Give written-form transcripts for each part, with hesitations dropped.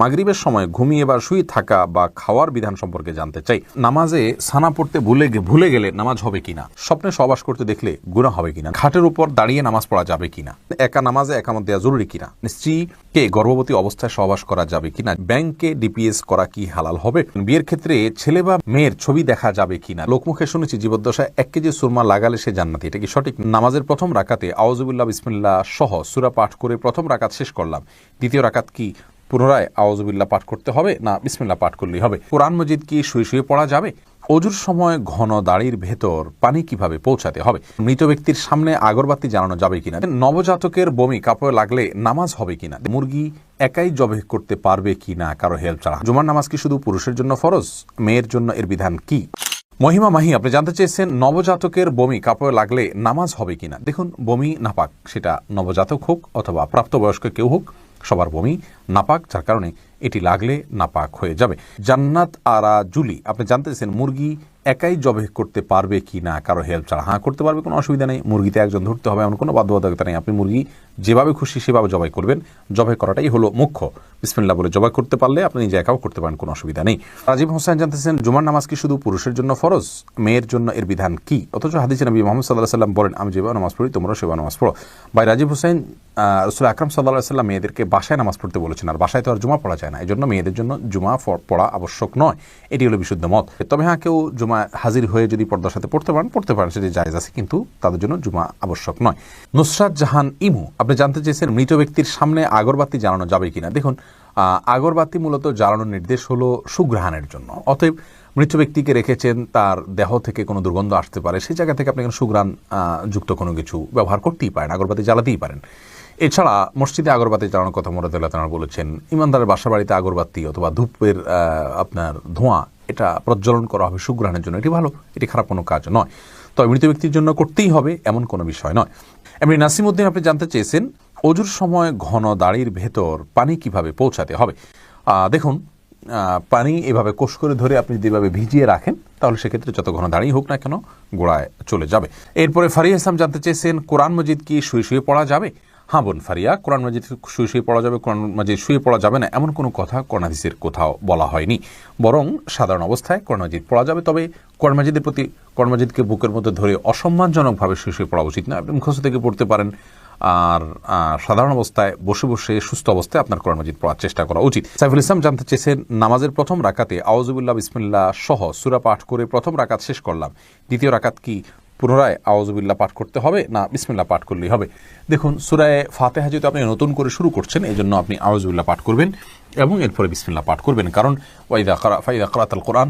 মাগরিবের সময় ঘুমিয়ে বা শুয়ে থাকা বা খাওয়ার বিধান সম্পর্কে জানতে চাই। নামাজে সানা পড়তে ভুলে গেলে নামাজ হবে কিনা, স্বপ্নে সহবাস করতে দেখলে গুনাহ হবে কিনা, খাটের উপর দাঁড়িয়ে নামাজ পড়া যাবে কিনা, একা নামাজে একামত দেওয়া জরুরি কিনা, স্ত্রীকে গর্ভবতী অবস্থায় সহবাস করা যাবে কিনা, ব্যাংকে ডিপিএস করা কি হালাল হবে, বিয়ের ক্ষেত্রে ছেলে বা মেয়ের ছবি দেখা যাবে কিনা, লোকমুখে শুনেছি জীবদ্দশায় 1 কেজি সুরমা লাগালে সে জান্নাতি, এটা কি সঠিক? নামাজের প্রথম রাকাতে আউযুবিল্লাহ বিসমিল্লাহ সহ সূরা পাঠ করে প্রথম রাকাত শেষ করলাম, দ্বিতীয় রাকাত কি পুনরায় আউযুবিল্লাহ পাঠ করতে হবে না বিসমিল্লাহ পাঠ করলেই হবে? কোরআন মজিদ কি শুয়ে শুয়ে পড়া যাবে? অজুর সময় ঘন দাড়ির ভেতর পানি কিভাবে পৌঁছাতে হবে? মৃত ব্যক্তির সামনে আগরবাতি জ্বালানো যাবে কিনা? নবজাতকের বমি কাপড়ে লাগলে নামাজ হবে কিনা? মুরগি একাই জবাই করতে পারবে কিনা কারো হেল্প ছাড়া? জুমার নামাজ কি শুধু পুরুষের জন্য ফরজ, মেয়ের জন্য এর বিধান কি? মহিমা মাহি আপনি জানতে চেয়েছেন নবজাতকের বমি কাপড়ে লাগলে নামাজ হবে কিনা। দেখুন, বমি নাপাক, সেটা নবজাতক হোক অথবা প্রাপ্তবয়স্ক কেউ হোক, সবার বমি নাপাক, যার কারণে এটি লাগলে নাপাক হয়ে যাবে। জান্নাত আরা জুলি আপনি জানতে চেয়েছেন মুরগি একাই জবাই করতে পারবে কি না কারো হেল্প ছাড়া? হ্যাঁ, করতে পারবে, কোনো অসুবিধা নেই। মুরগিতে একজন ধরতে হবে এমন কোনো বাধ্যবাধকতা নেই। আপনি মুরগি যেভাবে খুশি সেভাবে জবাই করবেন, জবাই করাটাই হলো মুখ্য। বিসমিল্লাহ বলে জবাই করতে পারলে আপনি নিজে একাও করতে পারেন, কোনো অসুবিধা নেই। রাজীব হোসেন জানতেছেন জুমার নামাজ কি শুধু পুরুষের জন্য ফরজ, মেয়ের জন্য এর বিধান কি? অথচ হাদিসে নবী মুহাম্মদ সাল্লাল্লাহু আলাইহি ওয়াসাল্লাম বলেন, আমি যেভাবে নামাজ পড়ি তোমরা সেভাবে নামাজ পড়ো। ভাই রাজীব হোসেন, রাসূল আকরাম সাল্লাল্লাহু আলাইহি ওয়াসাল্লাম মেয়েদেরকে বাসায় নামাজ পড়তে বলেছেন, আর বাসায় তো আর জুমা পড়া যায় না, এই জন্য মেয়েদের জন্য জুমা পড়া আবশ্যক নয়, এটি হলো বিশুদ্ধ মত। তবে হ্যাঁ, কেউ জুমা হাজির হয়ে যদি পর্দার সাথে পড়তে পারেন সেটি জায়েজ আছে, কিন্তু তাদের জন্য জুমা আবশ্যক নয়। নুসরাত জাহান ইমু আপনি জানতে চেয়েছেন মৃত ব্যক্তির সামনে আগরবাতি জ্বালানো যাবে কিনা। দেখুন, আগরবাতি মূলত জ্বালানোর নির্দেশ হলো সুঘ্রাণের জন্য। অতএব মৃত ব্যক্তিকে রেখেছেন, তার দেহ থেকে কোনো দুর্গন্ধ আসতে পারে, সেই জায়গা থেকে আপনি সুঘ্রাণ যুক্ত কোনো কিছু ব্যবহার করতেই পারেন, আগরবাতি জ্বালাতেই পারেন। এছাড়া মসজিদে আগরবাতি জ্বালানোর কথা মুরাদুল্লাহ তাআলা বলেছেন। ইমানদারের বাসা বাড়িতে আগরবাতি অথবা ধূপের আপনার ধোঁয়া এটা প্রজ্বলন করা হবে সুঘ্রাণের জন্য, এটি ভালো, এটি খারাপ কোনো কাজ নয়। তবে মৃত ব্যক্তির জন্য করতেই হবে এমন কোনো বিষয় নয়। এমনি নাসিমউদ্দিন আপনি জানতে চেয়েছেন অজুর সময় ঘন দাড়ির ভেতর পানি কিভাবে পৌঁছাতে হবে। দেখুন, পানি এভাবে কোষ করে ধরে আপনি যদি এভাবে ভিজিয়ে রাখেন তাহলে সেক্ষেত্রে যত ঘন দাড়ি হোক না কেন গোড়ায় চলে যাবে। এরপরে ফারিয়া ইসলাম জানতে চেয়েছেন কোরআন মজিদ কি শুয়ে শুয়ে পড়া যাবে। হ্যাঁ বোন ফারিয়া, কোরআন মজিদ শুয়ে শুয়ে পড়া যাবে, কোরআন মজিদ শুয়ে পড়া যাবে না এমন কোনো কথা কোরআন হাদিসের কোথাও বলা হয়নি, বরং সাধারণ অবস্থায় কোরআন মজিদ পড়া যাবে। তবে কোরআন মজিদের প্রতি কোরআন মজিদকে বুকের মধ্যে ধরে অসম্মানজনকভাবে শুয়ে শুয়ে পড়া উচিত না। আপনি মুখস্থ থেকে পড়তে পারেন, আর সাধারণ অবস্থায় বসে বসে সুস্থ অবস্থায় আপনার কোরআন মজিদ পড়ার চেষ্টা করা উচিত। সাইফুল ইসলাম জানতে চেয়েছেন নামাজের প্রথম রাকাতে আউযুবিল্লাহ বিসমিল্লাহ সহ সূরা পাঠ করে প্রথম রাকাত শেষ করলাম, দ্বিতীয় রাকাত কি পুনরায় আউযুবিল্লাহ পাঠ করতে হবে না বিসমিল্লাহ পাঠ করলেই হবে? দেখুন, সূরা ফাতিহা যেহেতু আপনি নতুন করে শুরু করছেন, এই জন্য আপনি আউযুবিল্লাহ পাঠ করবেন এবং এরপরে বিসমিল্লাহ পাঠ করবেন, কারণ ফাইদা ক্রাআতাল কোরআন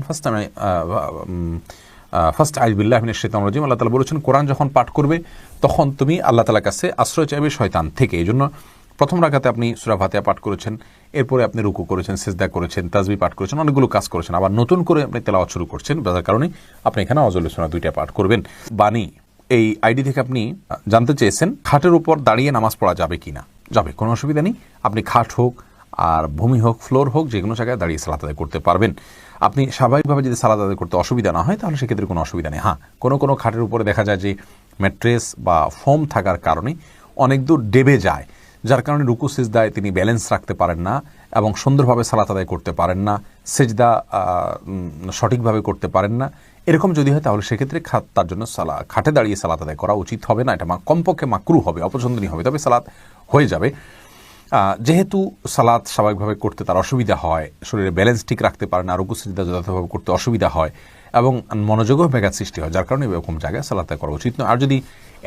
ফাস্তাইয বিল্লাহি মিনাশ শাইতানির রাজিম। আল্লাহ তাআলা বলেছেন কোরআন যখন পাঠ করবে তখন তুমি আল্লাহ তাআলার কাছে আশ্রয় চাইবে শয়তান থেকে। এই জন্য প্রথম রাকাতে আপনি সূরা ফাতিহা পাঠ করেছেন, এরপরে আপনি রুকু করেছেন, সিজদা করেছেন, তাসবিহ পাঠ করেছেন, অনেকগুলো কাজ করেছেন, আবার নতুন করে আপনি তেলাওয়াত শুরু করছেন, যার কারণে আপনি এখানে আউযুল সূরা 2টা পাঠ করবেন। বাণী এই আইডি থেকে আপনি জানতে চেয়েছেন খাটের উপর দাঁড়িয়ে নামাজ পড়া যাবে কিনা। যাবে, কোনো অসুবিধা নেই। আপনি খাট হোক আর ভূমি হোক, ফ্লোর হোক, যে কোনো জায়গায় দাঁড়িয়ে সালাত আদায় করতে পারবেন। আপনি স্বাভাবিকভাবে যদি সালাত আদায় করতে অসুবিধা না হয় তাহলে সেক্ষেত্রে কোনো অসুবিধা নেই। হ্যাঁ, কোনো খাটের উপরে দেখা যায় যে ম্যাট্রেস বা ফোম থাকার কারণে অনেক দূর ডেবে যায়, যার কারণে রুকু সিজদায় তিনি ব্যালেন্স রাখতে পারেন না এবং সুন্দরভাবে সালাত আদায় করতে পারেন না, সিজদা সঠিকভাবে করতে পারেন না। এরকম যদি হয় তাহলে সেক্ষেত্রে তার জন্য খাটে দাঁড়িয়ে সালাত আদায় করা উচিত হবে না, এটা কমপক্ষে মাকরুহ হবে, অপছন্দনীয় হবে। তবে সালাত হয়ে যাবে। যেহেতু সালাত স্বাভাবিকভাবে করতে তার অসুবিধা হয়, শরীরে ব্যালেন্স ঠিক রাখতে পারে না, রুকু সিজদা যথাযথভাবে করতে অসুবিধা হয় এবং মনোযোগও ব্যাঘাত সৃষ্টি হয়, যার কারণে এরকম জায়গায় সালাত করা উচিত নয়। আর যদি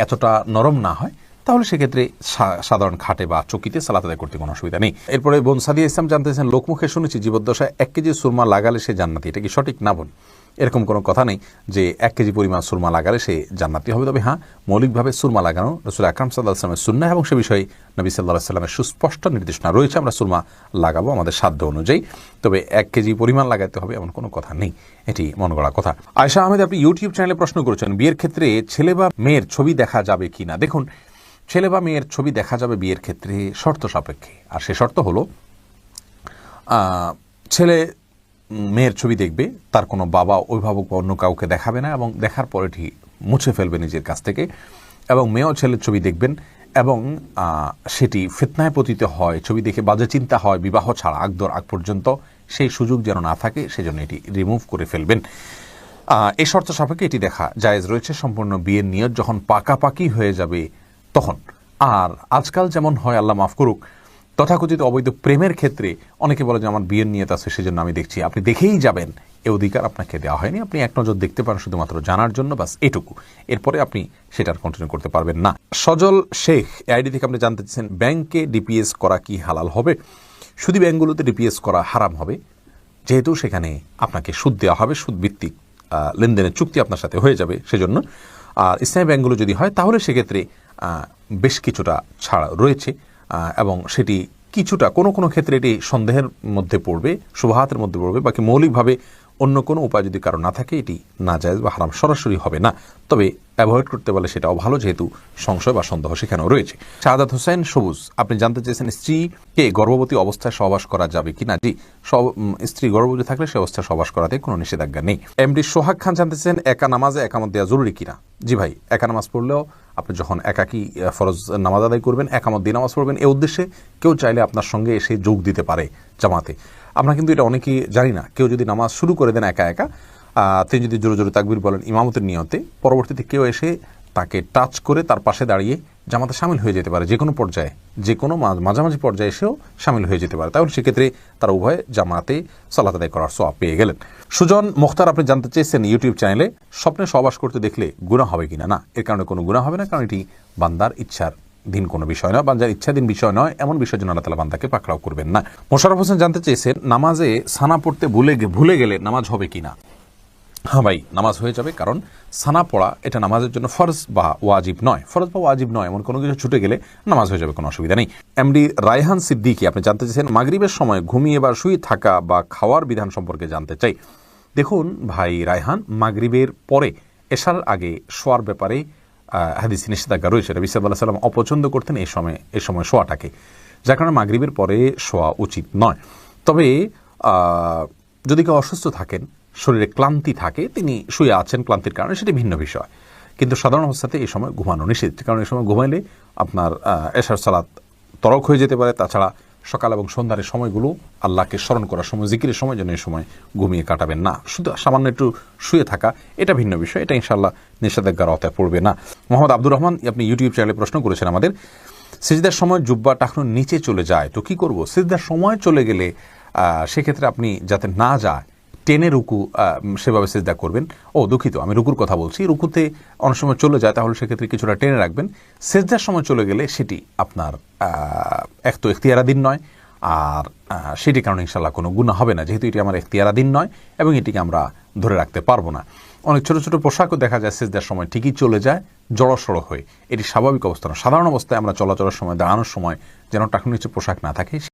এতটা নরম না হয় তাহলে সেক্ষেত্রে সাধারণ খাটে বা চকিতে সালাত আদায় করতে কোনো অসুবিধা নেই। এরপরে বোন সাদিয়া ইসলাম জানতেছেন লোকমুখে শুনেছি জীবদ্দশায় 1 কেজি সুরমা লাগালে সে জান্নাতি, এটা কি সঠিক? না বোন, এরকম কোনো কথা নেই যে 1 কেজি পরিমাণ সুরমা লাগালে সে জান্নাতি হবে। তবে হ্যাঁ, মৌলিকভাবে সুরমা লাগানো রাসূল আকরাম সাল্লাল্লাহু আলাইহি ওয়াসাল্লামের সুন্নাহ এবং সে বিষয়ে নবী সাল্লাল্লাহু আলাইহি ওয়াসাল্লামের সুস্পষ্ট নির্দেশনা রয়েছে, আমরা সুরমা লাগাবো আমাদের সাধ্য অনুযায়ী। তবে 1 কেজি পরিমাণ লাগাতে হবে এমন কোনো কথা নেই, এটি মন গড়া কথা। আয়েশা আহমেদ আপনি ইউটিউব চ্যানেলে প্রশ্ন করেছেন বিয়ের ক্ষেত্রে ছেলে বা মেয়ের ছবি দেখা যাবে কিনা। দেখুন, ছেলে বা মেয়ের ছবি দেখা যাবে বিয়ের ক্ষেত্রে শর্ত সাপেক্ষে, আর সে শর্ত হলো ছেলে মেয়ের ছবি দেখবে, তার কোনো বাবা অভিভাবক বা অন্য কাউকে দেখাবে না এবং দেখার পরে এটি মুছে ফেলবে নিজের কাছ থেকে। এবং মেয়ে ও ছেলের ছবি দেখবেন এবং সেটি ফিতনায় পতিত হয়, ছবি দেখে বাজে চিন্তা হয়, বিবাহ ছাড়া আগ পর্যন্ত সেই সুযোগ যেন না থাকে সেজন্য এটি রিমুভ করে ফেলবেন। এই শর্ত সাপেক্ষে এটি দেখা জায়েজ রয়েছে সম্পূর্ণ বিয়ের নিয়ত যখন পাকাপাকি হয়ে যাবে তখন। আর আজকাল যেমন হয়, আল্লাহ মাফ করুক, তথাকথিত অবৈধ প্রেমের ক্ষেত্রে অনেকে বলে যে আমার বিয়ের নিয়ত আছে সেজন্য আমি দেখছি, আপনি দেখেই যাবেন, এ অধিকার আপনাকে দেওয়া হয়নি। আপনি এক নজর দেখতে পারেন শুধুমাত্র জানার জন্য, বাস এটুকু। এরপরে আপনি সেটার কন্টিনিউ করতে পারবেন না। সজল শেখ আইডি থেকে আপনি জানতে চাচ্ছেন ব্যাংকে ডিপিএস করা কি হালাল হবে? শুধু ব্যাংকগুলোতে ডিপিএস করা হারাম হবে, যেহেতু সেখানে আপনাকে সুদ দেওয়া হবে, সুদ ভিত্তিক লেনদেনের চুক্তি আপনার সাথে হয়ে যাবে সেজন্য। আর ইসলামী ব্যাংকগুলো যদি হয় তাহলে সেক্ষেত্রে বেশ কিছুটা ছাড় রয়েছে এবং সেটি কিছুটা কোনো ক্ষেত্রে এটি সন্দেহের মধ্যে পড়বে, শুবহাতের মধ্যে পড়বে, বাকি মৌলিকভাবে অন্য কোনো উপায় যদি কারো না থাকে এটি নাজায়েজ বা হারাম সরাসরি হবে না, তবে অ্যাভয়েড করতে পারলে সেটাও ভালো, যেহেতু সংশয় বা সন্দেহ সেখানেও রয়েছে। শাহাদাত হোসেন সবুজ আপনি জানতে চেয়েছেন স্ত্রীকে গর্ভবতী অবস্থায় সহবাস করা যাবে কিনা? জি, স্ত্রী গর্ভবতী থাকলে সে অবস্থায় সহবাস করাতে কোনো নিষেধাজ্ঞা নেই। এমডি সোহাগ খান জানতে চেয়েছেন একা নামাজে একামত দেওয়া জরুরি কিনা? জি ভাই, একা নামাজ পড়লেও আপনি যখন একাকী ফরজ নামাজ আদায় করবেন, একামত দিয়ে নামাজ পড়বেন, এ উদ্দেশ্যে কেউ চাইলে আপনার সঙ্গে এসে যোগ দিতে পারে জামাতে। আমরা কিন্তু এটা অনেকেই জানি না। কেউ যদি নামাজ শুরু করে দেন একা একা, তিনি যদি জোরে জোরে তাকবীর বলেন ইমামতের নিয়তে, পরবর্তীতে কেউ এসে তাকে টাচ করে তার পাশে দাঁড়িয়ে জামাতে শামিল হয়ে যেতে পারে, যে কোনো পর্যায়ে, যে কোনো মাঝামাঝি পর্যায়ে এসেও শামিল হয়ে যেতে পারে। তাহলে সেক্ষেত্রে তারা উভয়ে জামাতে সালাত আদায় করার সওয়াব পেয়ে গেলেন। সুজন মুখতার আপনি জানতে চেয়েছেন ইউটিউব চ্যানেলে স্বপ্নে সহবাস করতে দেখলে গুনাহ হবে কিনা? না, এর কারণে কোনো গুনাহ হবে না, কারণ এটি বান্দার ইচ্ছার দিন কোনো বিষয় নয়, বান্দার ইচ্ছাধীন বিষয় নয়, এমন বিষয় জন্য আল্লাহ তাআলা বান্দাকে পাকড়াও করবেন না। মোশাররফ হোসেন জানতে চেয়েছেন নামাজে সানা পড়তে ভুলে গেলে নামাজ হবে কিনা? হ্যাঁ ভাই, নামাজ হয়ে যাবে, কারণ সানা পড়া এটা নামাজের জন্য ফরজ বা ওয়াজিব নয়। ফরজ বা ওয়াজিব নয় এমন কোনো কিছু ছুটে গেলে নামাজ হয়ে যাবে, কোনো অসুবিধা নেই। এমডি রায়হান সিদ্দিকী আপনি জানতে চেয়েছেন মাগরিবের সময় ঘুমিয়ে বা শুয়ে থাকা বা খাওয়ার বিধান সম্পর্কে জানতে চাই। দেখুন ভাই রায়হান, মাগরিবের পরে এশার আগে শোয়ার ব্যাপারে হাদিসে নিষেধাজ্ঞা রয়েছে। নবী সাল্লাল্লাহু আলাইহি ওয়াসাল্লাম অপছন্দ করতেন এই সময় শোয়াটাকে, যার কারণে মাগরিবের পরে শোয়া উচিত নয়। তবে যদি কেউ অসুস্থ থাকেন, শরীরে ক্লান্তি থাকে, তিনি শুয়ে আছেন ক্লান্তির কারণে, সেটি ভিন্ন বিষয়, কিন্তু সাধারণ অবস্থাতে এই সময় ঘুমানো নিষেধ, কারণ এই সময় ঘুমাইলে আপনার এশার সালাত তরক হয়ে যেতে পারে। তাছাড়া সকাল এবং সন্ধ্যার সময়গুলো আল্লাহকে স্মরণ করার সময়, জিকিরের সময় যেন এই সময় ঘুমিয়ে কাটাবেন না। শুধু সামান্য একটু শুয়ে থাকা এটা ভিন্ন বিষয়, এটা ইনশাআল্লাহ নিষেধাজ্ঞার আওতায় পড়বে না। মোহাম্মদ আব্দুর রহমান আপনি ইউটিউব চ্যানেলে প্রশ্ন করেছেন আমাদের, সিজদার সময় জুব্বা টাকনুর নিচে চলে যায় তো কি করব? সিজদার সময় চলে গেলে সেক্ষেত্রে আপনি যাতে না যায় টেনে রুকু সেভাবে সিজদা করবেন। দুঃখিত, আমি রুকুর কথা বলছি। রুকুতে অনেক সময় চলে যায়, তাহলে সেক্ষেত্রে কিছুটা টেনে রাখবেন। সিজদার সময় চলে গেলে সেটি আপনার এক তো এখতিয়ারাধীন নয়, আর সেটি কারণে ইনশাআল্লাহ কোনো গুনাহ হবে না, যেহেতু এটি আমার এখতিয়ারাধীন নয় এবং এটিকে আমরা ধরে রাখতে পারবো না। অনেক ছোট ছোট পোশাকও দেখা যায় সিজদার সময় ঠিকই চলে যায় জড়সড় হয়ে, এটি স্বাভাবিক অবস্থা না। সাধারণ অবস্থায় আমরা চলাচলের সময়, দাঁড়ানোর সময় যেন টাকনুর নিচে পোশাক না থাকে